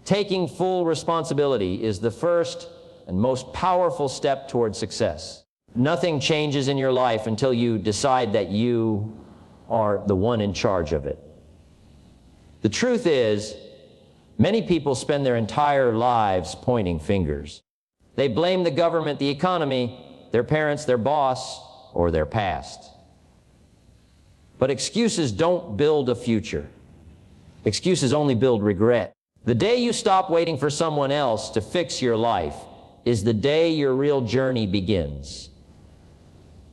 Taking full responsibility is the first and most powerful step toward success. Nothing changes in your life until you decide that you are the one in charge of it. The truth is, many people spend their entire lives pointing fingers. They blame the government, the economy, their parents, their boss, or their past. But excuses don't build a future. Excuses only build regret. The day you stop waiting for someone else to fix your life is the day your real journey begins.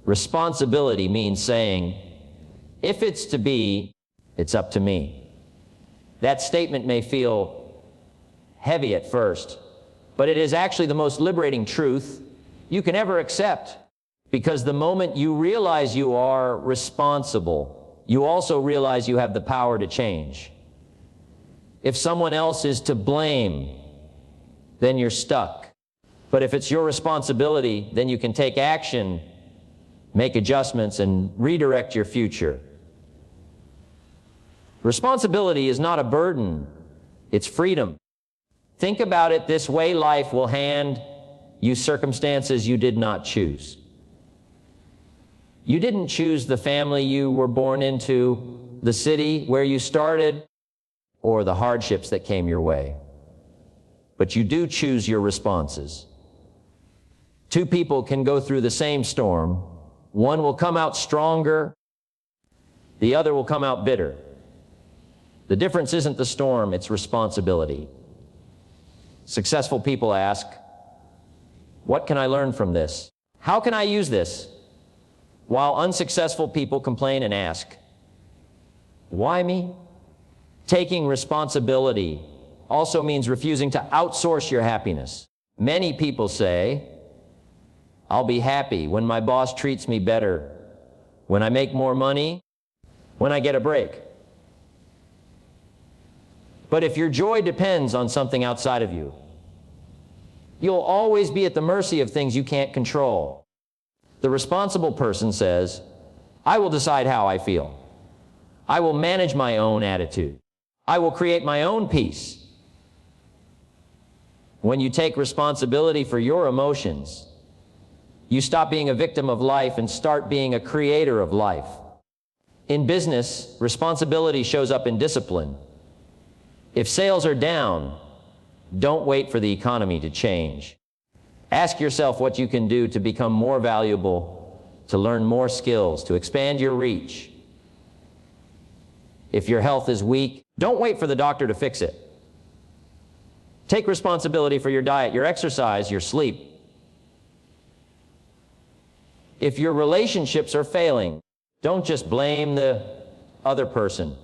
Responsibility means saying, if it's to be, it's up to me. That statement may feel heavy at first, but it is actually the most liberating truth you can ever accept. Because the moment you realize you are responsible, you also realize you have the power to change. If someone else is to blame, then you're stuck. But if it's your responsibility, then you can take action, make adjustments, and redirect your future. Responsibility is not a burden, it's freedom. Think about it this way: life will hand you circumstances you did not choose. You didn't choose the family you were born into, the city where you started, or the hardships that came your way. But you do choose your responses. Two people can go through the same storm. One will come out stronger, the other will come out bitter. The difference isn't the storm, it's responsibility. Successful people ask, what can I learn from this? How can I use this? While unsuccessful people complain and ask, why me? Taking responsibility also means refusing to outsource your happiness. Many people say, I'll be happy when my boss treats me better, when I make more money, when I get a break. But if your joy depends on something outside of you, you'll always be at the mercy of things you can't control. The responsible person says, I will decide how I feel. I will manage my own attitude. I will create my own peace. When you take responsibility for your emotions, you stop being a victim of life and start being a creator of life. In business, responsibility shows up in discipline. If sales are down, don't wait for the economy to change. Ask yourself what you can do to become more valuable, to learn more skills, to expand your reach. If your health is weak, don't wait for the doctor to fix it. Take responsibility for your diet, your exercise, your sleep. If your relationships are failing, don't just blame the other person.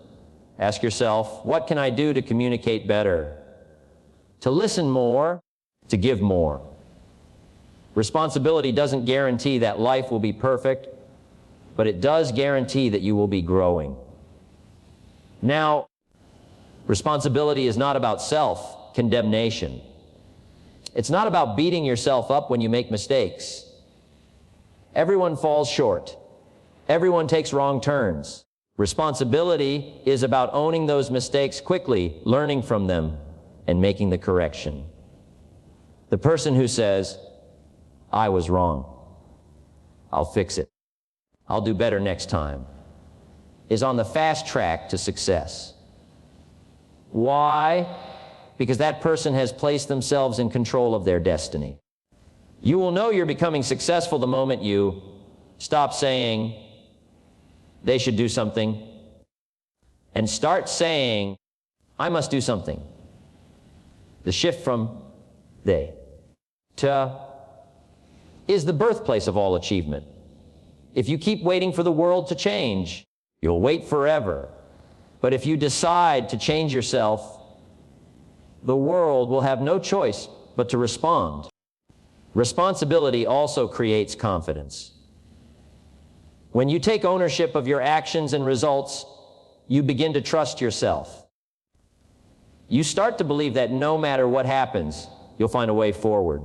Ask yourself, what can I do to communicate better? To listen more, to give more. Responsibility doesn't guarantee that life will be perfect, but it does guarantee that you will be growing. Now, responsibility is not about self-condemnation. It's not about beating yourself up when you make mistakes. Everyone falls short. Everyone takes wrong turns. Responsibility is about owning those mistakes quickly, learning from them, and making the correction. The person who says, I was wrong, I'll fix it, I'll do better next time, is on the fast track to success. Why? Because that person has placed themselves in control of their destiny. You will know you're becoming successful the moment you stop saying, they should do something, and start saying, I must do something. The shift from they to is the birthplace of all achievement. If you keep waiting for the world to change, you'll wait forever. But if you decide to change yourself, the world will have no choice but to respond. Responsibility also creates confidence. When you take ownership of your actions and results, you begin to trust yourself. You start to believe that no matter what happens, you'll find a way forward.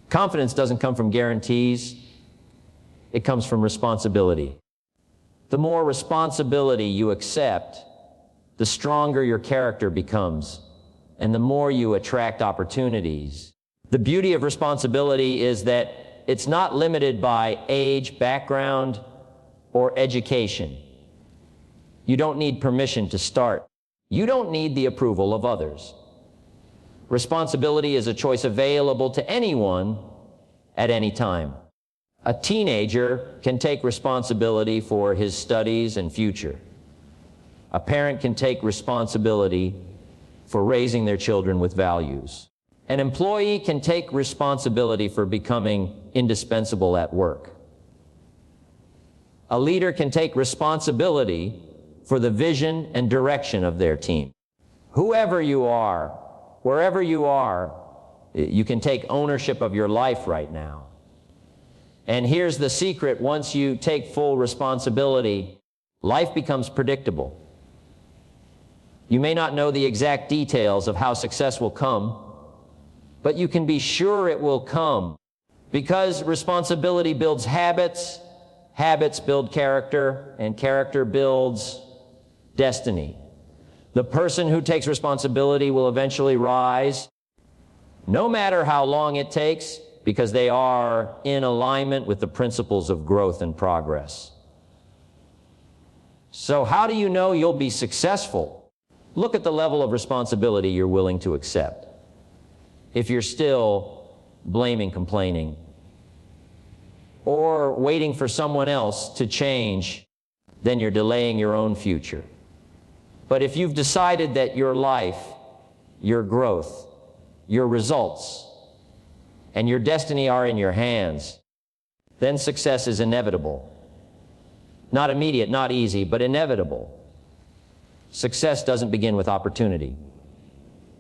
Confidence doesn't come from guarantees. It comes from responsibility. The more responsibility you accept, the stronger your character becomes, and the more you attract opportunities. The beauty of responsibility is that it's not limited by age, background, or education. You don't need permission to start. You don't need the approval of others. Responsibility is a choice available to anyone at any time. A teenager can take responsibility for his studies and future. A parent can take responsibility for raising their children with values. An employee can take responsibility for becoming indispensable at work. A leader can take responsibility for the vision and direction of their team. Whoever you are, wherever you are, you can take ownership of your life right now. And here's the secret: once you take full responsibility, life becomes predictable. You may not know the exact details of how success will come, but you can be sure it will come, because responsibility builds habits, habits build character, and character builds destiny. The person who takes responsibility will eventually rise, no matter how long it takes, because they are in alignment with the principles of growth and progress. So how do you know you'll be successful? Look at the level of responsibility you're willing to accept. If you're still blaming, complaining, or waiting for someone else to change, then you're delaying your own future. But if you've decided that your life, your growth, your results, and your destiny are in your hands, then success is inevitable. Not immediate, not easy, but inevitable. Success doesn't begin with opportunity.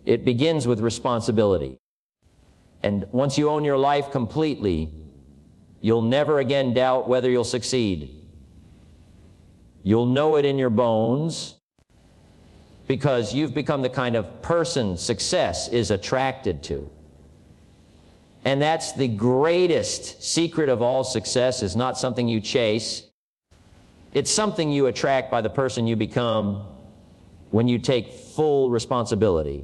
It begins with responsibility. And once you own your life completely, you'll never again doubt whether you'll succeed. You'll know it in your bones, because you've become the kind of person success is attracted to. And that's the greatest secret of all success, is not something you chase. It's something you attract by the person you become when you take full responsibility.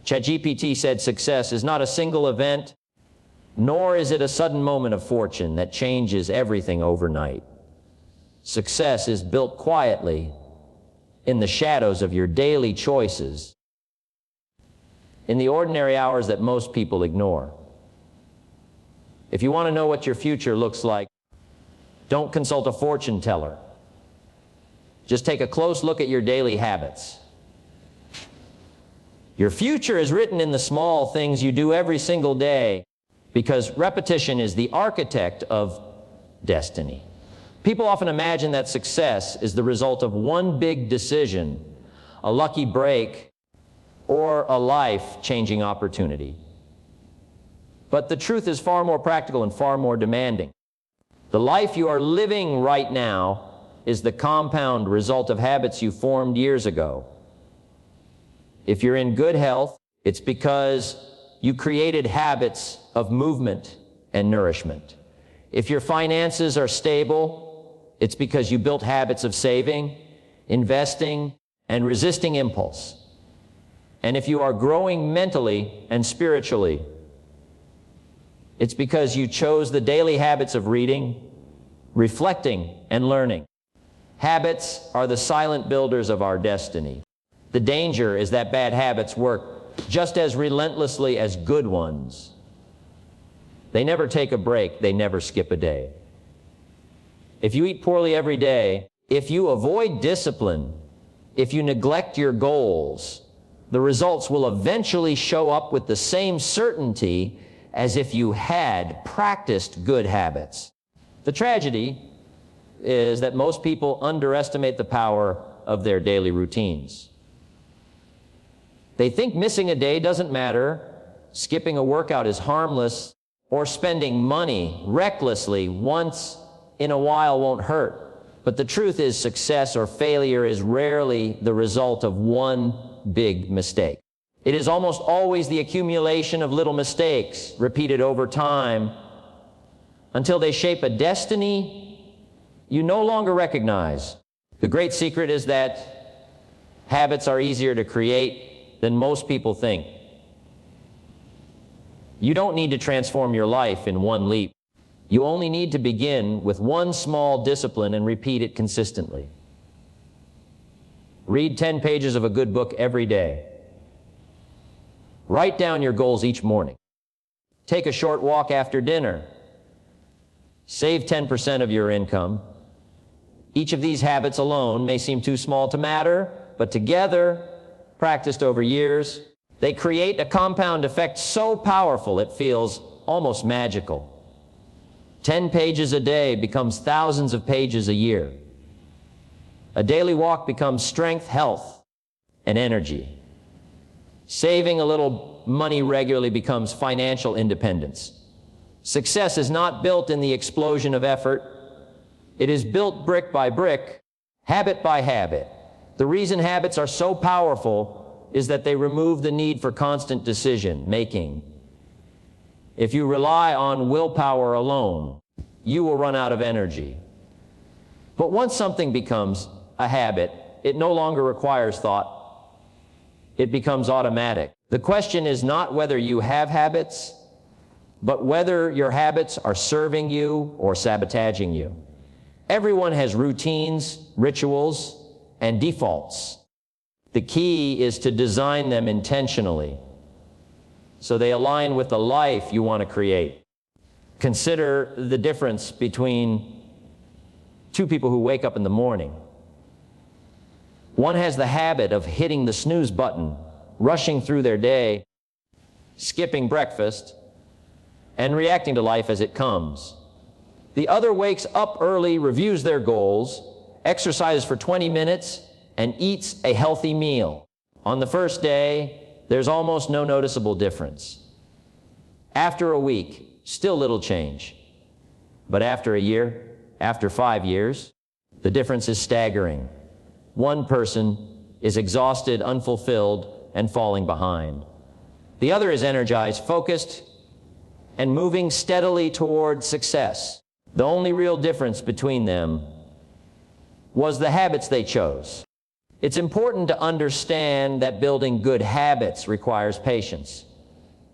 ChatGPT said success is not a single event, nor is it a sudden moment of fortune that changes everything overnight. Success is built quietly in the shadows of your daily choices, in the ordinary hours that most people ignore. If you want to know what your future looks like, don't consult a fortune teller. Just take a close look at your daily habits. Your future is written in the small things you do every single day, because repetition is the architect of destiny. People often imagine that success is the result of one big decision, a lucky break, or a life-changing opportunity. But the truth is far more practical and far more demanding. The life you are living right now is the compound result of habits you formed years ago. If you're in good health, it's because you created habits of movement and nourishment. If your finances are stable, it's because you built habits of saving, investing, and resisting impulse. And if you are growing mentally and spiritually, it's because you chose the daily habits of reading, reflecting, and learning. Habits are the silent builders of our destiny. The danger is that bad habits work just as relentlessly as good ones. They never take a break, they never skip a day. If you eat poorly every day, if you avoid discipline, if you neglect your goals, the results will eventually show up with the same certainty as if you had practiced good habits. The tragedy is that most people underestimate the power of their daily routines. They think missing a day doesn't matter, skipping a workout is harmless, or spending money recklessly once in a while won't hurt. But the truth is, success or failure is rarely the result of one big mistake. It is almost always the accumulation of little mistakes repeated over time until they shape a destiny you no longer recognize. The great secret is that Habits are easier to create than most people think. You don't need to transform your life in one leap. You only need to begin with one small discipline and repeat it consistently. Read 10 pages of a good book every day. Write down your goals each morning. Take a short walk after dinner. Save 10% of your income. Each of these habits alone may seem too small to matter, but together, practiced over years, they create a compound effect so powerful it feels almost magical. 10 pages a day becomes thousands of pages a year. A daily walk becomes strength, health, and energy. Saving a little money regularly becomes financial independence. Success is not built in the explosion of effort. It is built brick by brick, habit by habit. The reason habits are so powerful is that they remove the need for constant decision making. If you rely on willpower alone, you will run out of energy. But once something becomes a habit, it no longer requires thought. It becomes automatic. The question is not whether you have habits, but whether your habits are serving you or sabotaging you. Everyone has routines, rituals, and defaults. The key is to design them intentionally so they align with the life you want to create. Consider the difference between two people who wake up in the morning. One has the habit of hitting the snooze button, rushing through their day, skipping breakfast, and reacting to life as it comes. The other wakes up early, reviews their goals, exercises for 20 minutes, and eats a healthy meal. On the first day, there's almost no noticeable difference. After a week, still little change. But after a year, after 5 years, the difference is staggering. One person is exhausted, unfulfilled, and falling behind. The other is energized, focused, and moving steadily toward success. The only real difference between them was the habits they chose. It's important to understand that building good habits requires patience.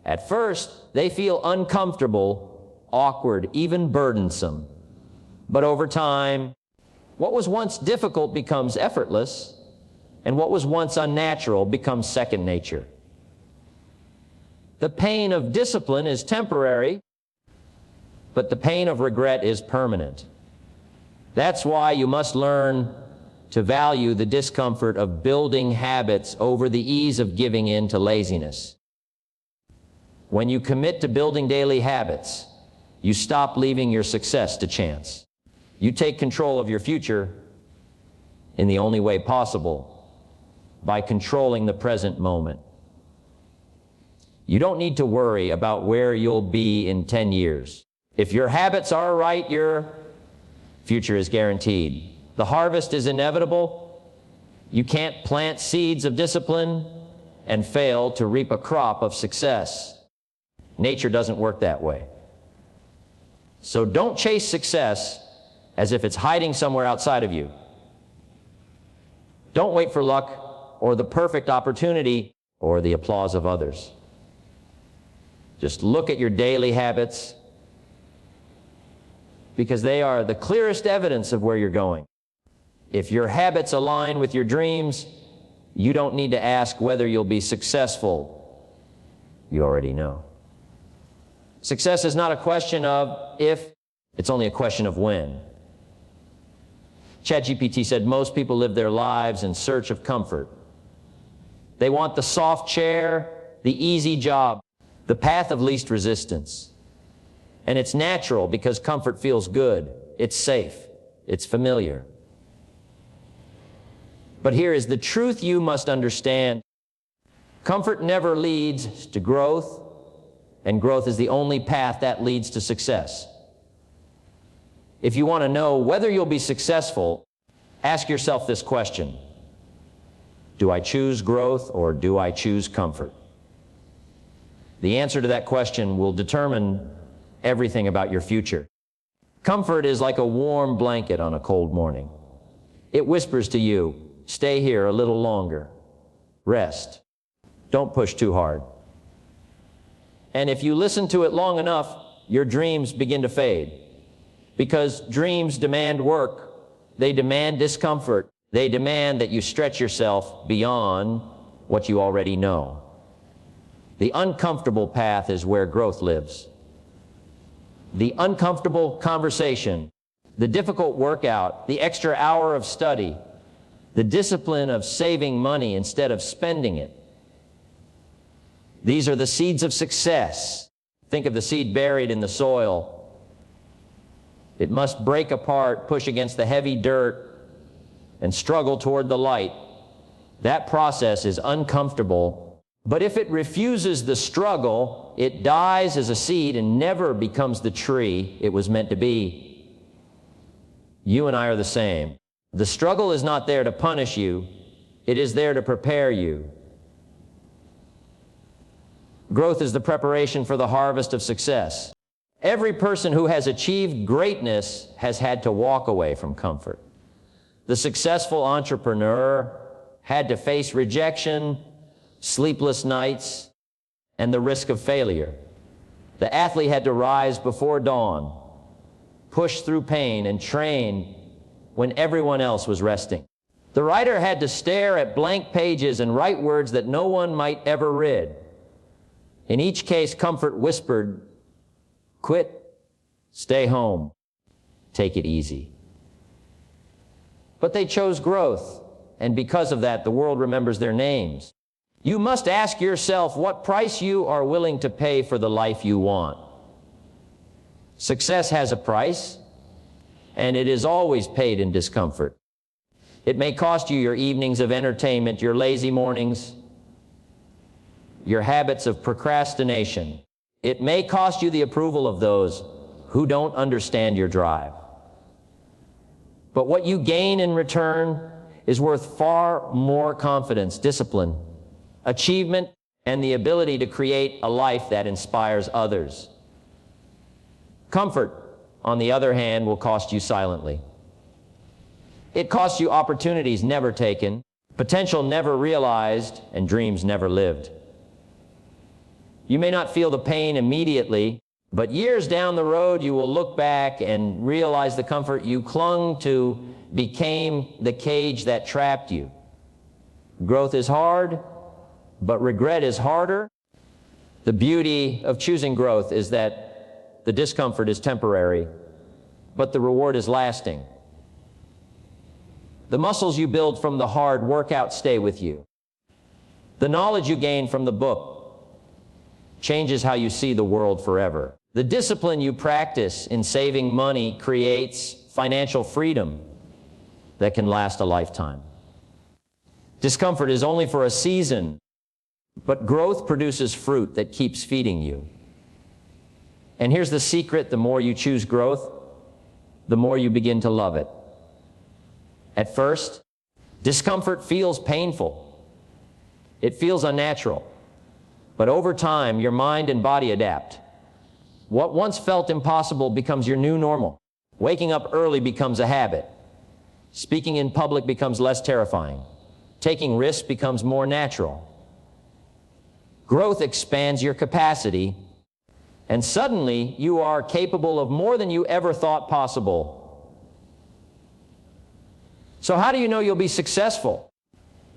At first, they feel uncomfortable, awkward, even burdensome. But over time, what was once difficult becomes effortless, and what was once unnatural becomes second nature. The pain of discipline is temporary, but the pain of regret is permanent. That's why you must learn to value the discomfort of building habits over the ease of giving in to laziness. When you commit to building daily habits, you stop leaving your success to chance. You take control of your future in the only way possible, by controlling the present moment. You don't need to worry about where you'll be in 10 years. If your habits are right, your future is guaranteed. The harvest is inevitable. You can't plant seeds of discipline and fail to reap a crop of success. Nature doesn't work that way. So don't chase success as if it's hiding somewhere outside of you. Don't wait for luck or the perfect opportunity or the applause of others. Just look at your daily habits, because they are the clearest evidence of where you're going. If your habits align with your dreams, you don't need to ask whether you'll be successful. You already know. Success is not a question of if, it's only a question of when. ChatGPT said most people live their lives in search of comfort. They want the soft chair, the easy job, the path of least resistance. And it's natural because comfort feels good, it's safe, it's familiar. But here is the truth you must understand. Comfort never leads to growth, and growth is the only path that leads to success. If you want to know whether you'll be successful, ask yourself this question: do I choose growth or do I choose comfort? The answer to that question will determine everything about your future. Comfort is like a warm blanket on a cold morning. It whispers to you, Stay here a little longer. Rest. Don't push too hard. And if you listen to it long enough, your dreams begin to fade. Because dreams demand work. They demand discomfort. They demand that you stretch yourself beyond what you already know. The uncomfortable path is where growth lives. The uncomfortable conversation, the difficult workout, the extra hour of study, the discipline of saving money instead of spending it. These are the seeds of success. Think of the seed buried in the soil. It must break apart, push against the heavy dirt, and struggle toward the light. That process is uncomfortable, but if it refuses the struggle, it dies as a seed and never becomes the tree it was meant to be. You and I are the same. The struggle is not there to punish you. It is there to prepare you. Growth is the preparation for the harvest of success. Every person who has achieved greatness has had to walk away from comfort. The successful entrepreneur had to face rejection, sleepless nights, and the risk of failure. The athlete had to rise before dawn, push through pain, and train when everyone else was resting. The writer had to stare at blank pages and write words that no one might ever read. In each case, comfort whispered, "Quit, stay home, take it easy." But they chose growth, and because of that, the world remembers their names. You must ask yourself what price you are willing to pay for the life you want. Success has a price, and it is always paid in discomfort. It may cost you your evenings of entertainment, your lazy mornings, your habits of procrastination. It may cost you the approval of those who don't understand your drive. But what you gain in return is worth far more confidence, discipline, achievement, and the ability to create a life that inspires others. Comfort, on the other hand, will cost you silently. It costs you opportunities never taken, potential never realized, and dreams never lived. You may not feel the pain immediately, but years down the road you will look back and realize the comfort you clung to became the cage that trapped you. Growth is hard, but regret is harder. The beauty of choosing growth is that the discomfort is temporary, but the reward is lasting. The muscles you build from the hard workout stay with you. The knowledge you gain from the book changes how you see the world forever. The discipline you practice in saving money creates financial freedom that can last a lifetime. Discomfort is only for a season, but growth produces fruit that keeps feeding you. And here's the secret: the more you choose growth, the more you begin to love it. At first, discomfort feels painful. It feels unnatural. But over time, your mind and body adapt. What once felt impossible becomes your new normal. Waking up early becomes a habit. Speaking in public becomes less terrifying. Taking risks becomes more natural. Growth expands your capacity, and suddenly you are capable of more than you ever thought possible. So how do you know you'll be successful?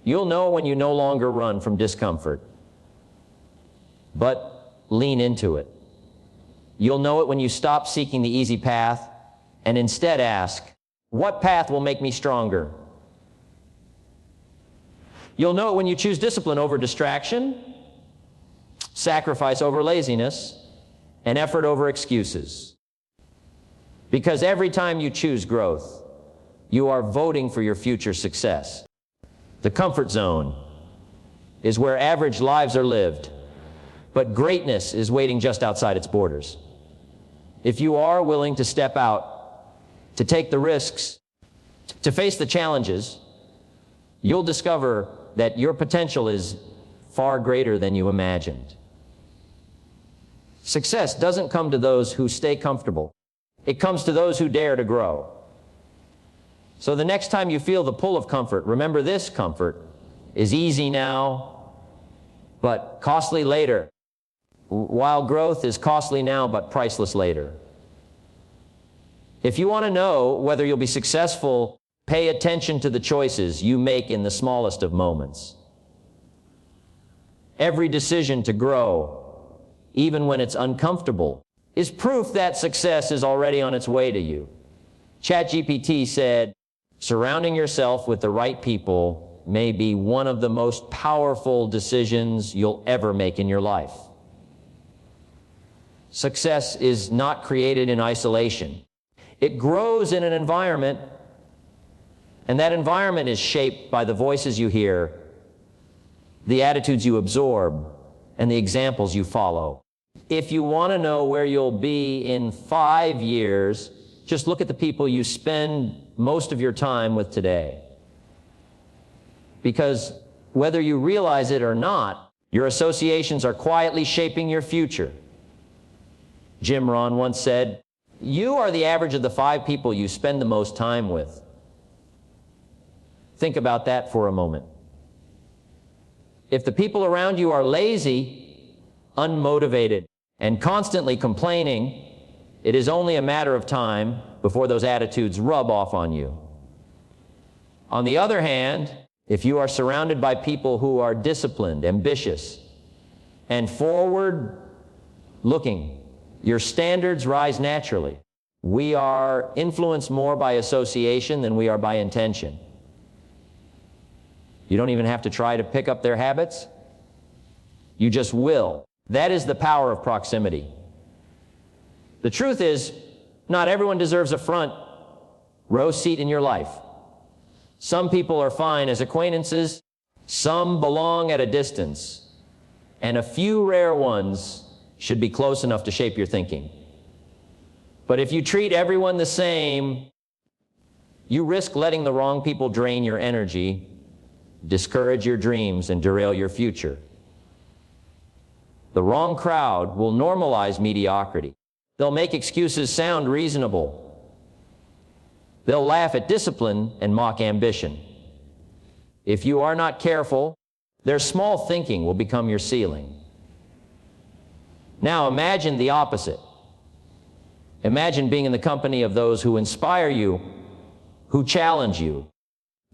You'll know when you no longer run from discomfort, but lean into it. You'll know it when you stop seeking the easy path and instead ask, what path will make me stronger? You'll know it when you choose discipline over distraction, sacrifice over laziness, and effort over excuses. Because every time you choose growth, you are voting for your future success. The comfort zone is where average lives are lived, but greatness is waiting just outside its borders. If you are willing to step out, to take the risks, to face the challenges, you'll discover that your potential is far greater than you imagined. Success doesn't come to those who stay comfortable. It comes to those who dare to grow. So the next time you feel the pull of comfort, remember this: comfort is easy now, but costly later, while growth is costly now, but priceless later. If you want to know whether you'll be successful, pay attention to the choices you make in the smallest of moments. Every decision to grow, even when it's uncomfortable, is proof that success is already on its way to you. ChatGPT said, surrounding yourself with the right people may be one of the most powerful decisions you'll ever make in your life. Success is not created in isolation. It grows in an environment, and that environment is shaped by the voices you hear, the attitudes you absorb, and the examples you follow. If you want to know where you'll be in 5 years, just look at the people you spend most of your time with today. Because whether you realize it or not, your associations are quietly shaping your future. Jim Rohn once said, "You are the average of the 5 people you spend the most time with." Think about that for a moment. If the people around you are lazy, unmotivated, and constantly complaining, it is only a matter of time before those attitudes rub off on you. On the other hand, if you are surrounded by people who are disciplined, ambitious, and forward-looking, your standards rise naturally. We are influenced more by association than we are by intention. You don't even have to try to pick up their habits. You just will. That is the power of proximity. The truth is, not everyone deserves a front row seat in your life. Some people are fine as acquaintances, some belong at a distance, and a few rare ones should be close enough to shape your thinking. But if you treat everyone the same, you risk letting the wrong people drain your energy, discourage your dreams, and derail your future. The wrong crowd will normalize mediocrity. They'll make excuses sound reasonable. They'll laugh at discipline and mock ambition. If you are not careful, their small thinking will become your ceiling. Now imagine the opposite. Imagine being in the company of those who inspire you, who challenge you,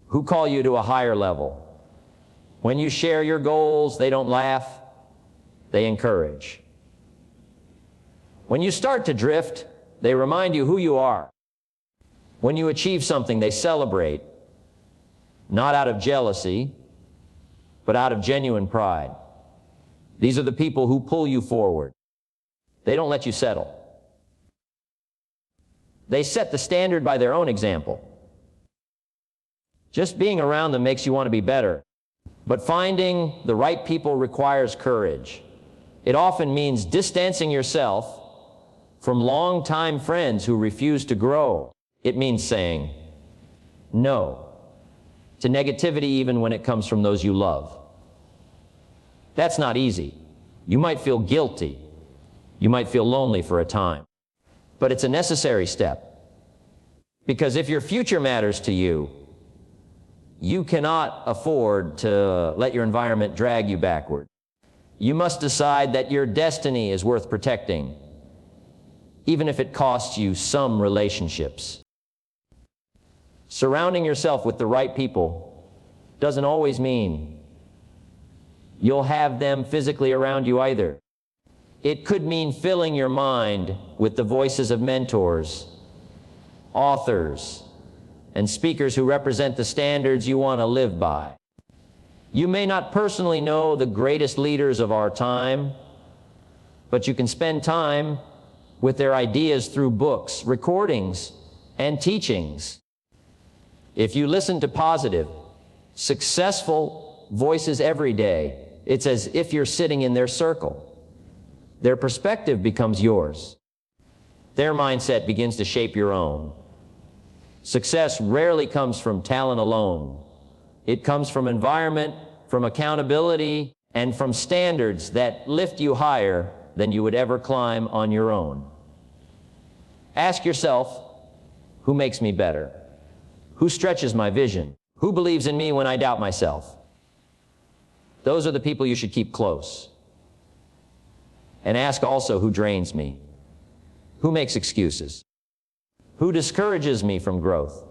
who call you to a higher level. When you share your goals, they don't laugh, they encourage. When you start to drift, they remind you who you are. When you achieve something, they celebrate, not out of jealousy, but out of genuine pride. These are the people who pull you forward. They don't let you settle. They set the standard by their own example. Just being around them makes you want to be better. But finding the right people requires courage. It often means distancing yourself from longtime friends who refuse to grow. It means saying no to negativity even when it comes from those you love. That's not easy. You might feel guilty. You might feel lonely for a time. But it's a necessary step. Because if your future matters to you, you cannot afford to let your environment drag you backward. You must decide that your destiny is worth protecting, even if it costs you some relationships. Surrounding yourself with the right people doesn't always mean you'll have them physically around you either. It could mean filling your mind with the voices of mentors, authors, and speakers who represent the standards you want to live by. You may not personally know the greatest leaders of our time, but you can spend time with their ideas through books, recordings, and teachings. If you listen to positive, successful voices every day, it's as if you're sitting in their circle. Their perspective becomes yours. Their mindset begins to shape your own. Success rarely comes from talent alone. It comes from environment, from accountability, and from standards that lift you higher than you would ever climb on your own. Ask yourself, who makes me better? Who stretches my vision? Who believes in me when I doubt myself? Those are the people you should keep close. And ask also who drains me, who makes excuses, who discourages me from growth.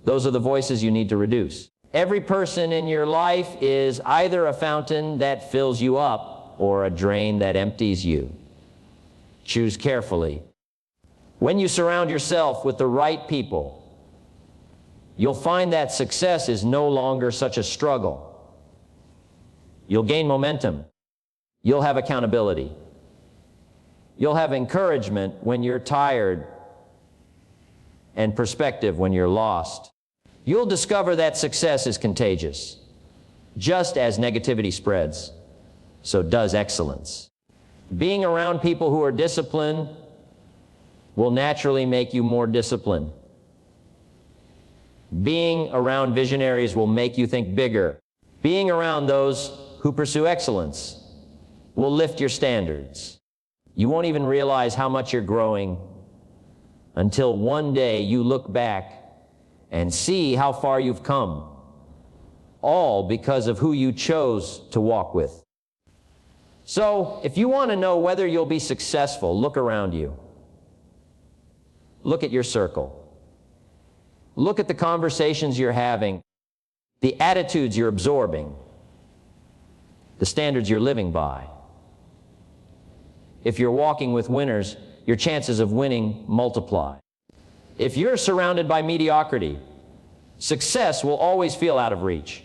Those are the voices you need to reduce. Every person in your life is either a fountain that fills you up or a drain that empties you. Choose carefully. When you surround yourself with the right people, you'll find that success is no longer such a struggle. You'll gain momentum. You'll have accountability. You'll have encouragement when you're tired and perspective when you're lost. You'll discover that success is contagious. Just as negativity spreads, so does excellence. Being around people who are disciplined will naturally make you more disciplined. Being around visionaries will make you think bigger. Being around those who pursue excellence will lift your standards. You won't even realize how much you're growing until one day you look back and see how far you've come, all because of who you chose to walk with. So, if you want to know whether you'll be successful, look around you. Look at your circle. Look at the conversations you're having, the attitudes you're absorbing, the standards you're living by. If you're walking with winners, your chances of winning multiply. If you're surrounded by mediocrity, success will always feel out of reach.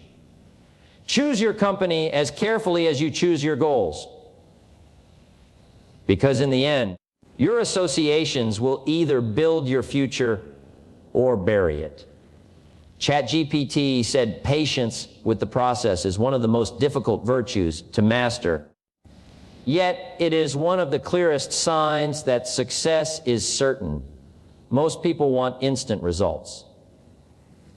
Choose your company as carefully as you choose your goals. Because in the end, your associations will either build your future or bury it. ChatGPT said patience with the process is one of the most difficult virtues to master. Yet it is one of the clearest signs that success is certain. Most people want instant results.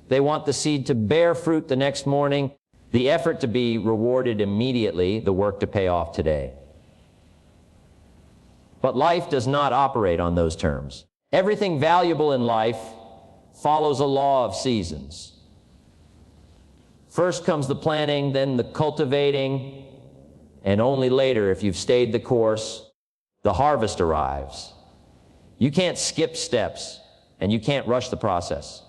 They want the seed to bear fruit the next morning, the effort to be rewarded immediately, the work to pay off today. But life does not operate on those terms. Everything valuable in life follows a law of seasons. First comes the planting, then the cultivating, and only later, if you've stayed the course, the harvest arrives. You can't skip steps, and you can't rush the process.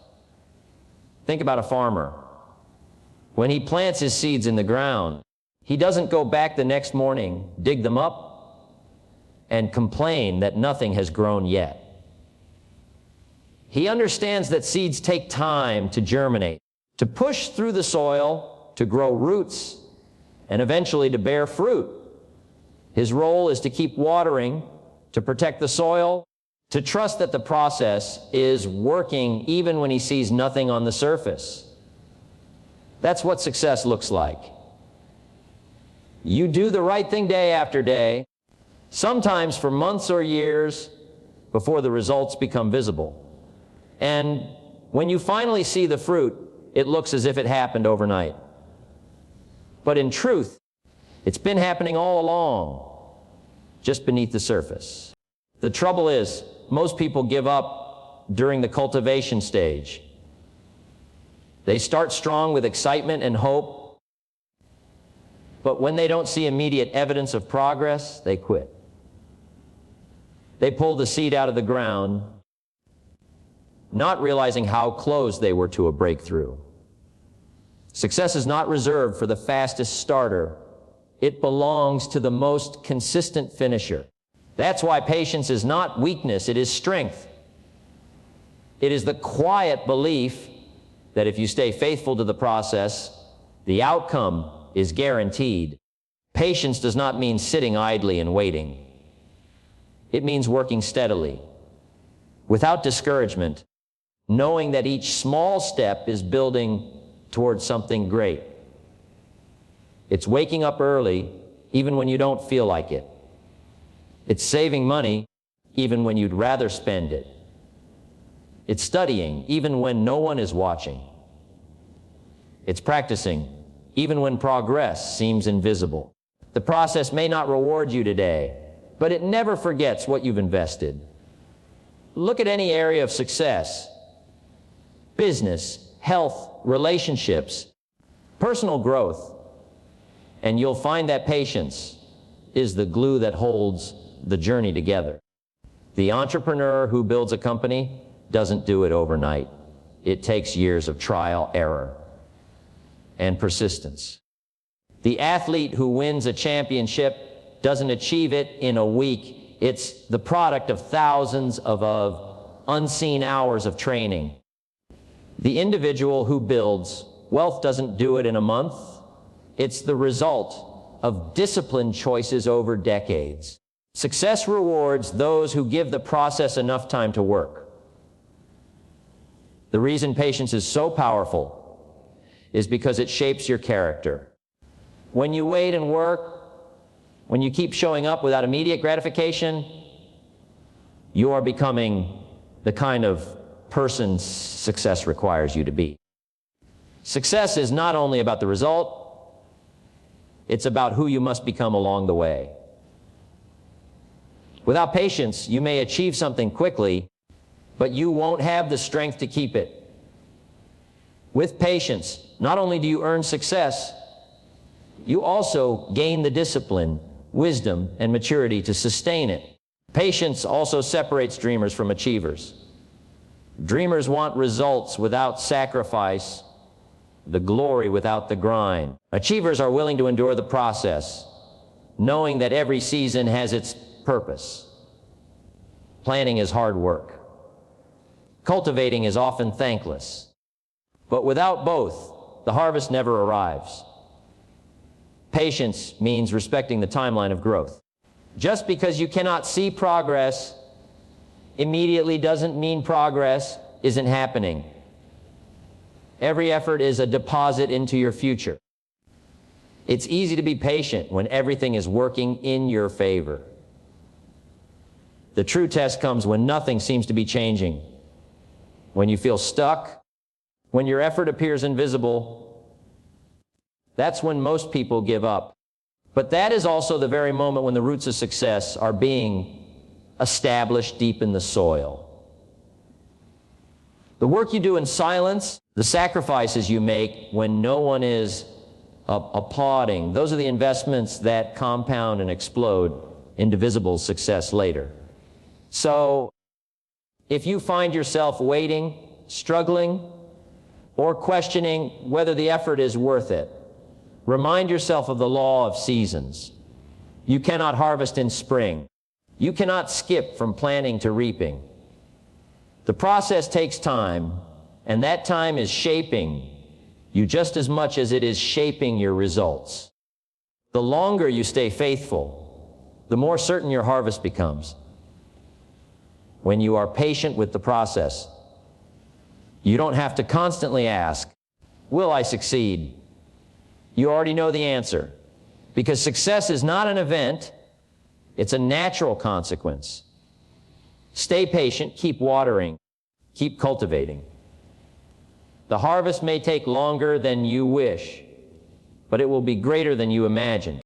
Think about a farmer. When he plants his seeds in the ground, he doesn't go back the next morning, dig them up, and complain that nothing has grown yet. He understands that seeds take time to germinate, to push through the soil, to grow roots, and eventually to bear fruit. His role is to keep watering, to protect the soil, to trust that the process is working even when he sees nothing on the surface. That's what success looks like. You do the right thing day after day, sometimes for months or years before the results become visible. And when you finally see the fruit, it looks as if it happened overnight. But in truth, it's been happening all along, just beneath the surface. The trouble is, most people give up during the cultivation stage. They start strong with excitement and hope, but when they don't see immediate evidence of progress, they quit. They pull the seed out of the ground, not realizing how close they were to a breakthrough. Success is not reserved for the fastest starter. It belongs to the most consistent finisher. That's why patience is not weakness, it is strength. It is the quiet belief that if you stay faithful to the process, the outcome is guaranteed. Patience does not mean sitting idly and waiting. It means working steadily, without discouragement, knowing that each small step is building towards something great. It's waking up early, even when you don't feel like it. It's saving money, even when you'd rather spend it. It's studying, even when no one is watching. It's practicing, even when progress seems invisible. The process may not reward you today, but it never forgets what you've invested. Look at any area of success. business, health, relationships, personal growth. And you'll find that patience is the glue that holds the journey together. The entrepreneur who builds a company doesn't do it overnight. It takes years of trial, error, and persistence. The athlete who wins a championship doesn't achieve it in a week. It's the product of thousands of unseen hours of training. The individual who builds wealth doesn't do it in a month. It's the result of disciplined choices over decades. Success rewards those who give the process enough time to work. The reason patience is so powerful is because it shapes your character. When you wait and work, when you keep showing up without immediate gratification, you are becoming the kind of person success requires you to be. Success is not only about the result, it's about who you must become along the way. Without patience, you may achieve something quickly, but you won't have the strength to keep it. With patience, not only do you earn success, you also gain the discipline, wisdom, and maturity to sustain it. Patience also separates dreamers from achievers. Dreamers want results without sacrifice, the glory without the grind. Achievers are willing to endure the process, knowing that every season has its purpose. Planning is hard work. Cultivating is often thankless. But without both, the harvest never arrives. Patience means respecting the timeline of growth. Just because you cannot see progress immediately doesn't mean progress isn't happening. Every effort is a deposit into your future. It's easy to be patient when everything is working in your favor. The true test comes when nothing seems to be changing, when you feel stuck, when your effort appears invisible. That's when most people give up. But that is also the very moment when the roots of success are being established deep in the soil. The work you do in silence, the sacrifices you make when no one is applauding, those are the investments that compound and explode into visible success later. So, if you find yourself waiting, struggling, or questioning whether the effort is worth it, remind yourself of the law of seasons. You cannot harvest in spring. You cannot skip from planting to reaping. The process takes time, and that time is shaping you just as much as it is shaping your results. The longer you stay faithful, the more certain your harvest becomes. When you are patient with the process, you don't have to constantly ask, will I succeed? You already know the answer, because success is not an event, it's a natural consequence. Stay patient, keep watering, keep cultivating. The harvest may take longer than you wish, but it will be greater than you imagine.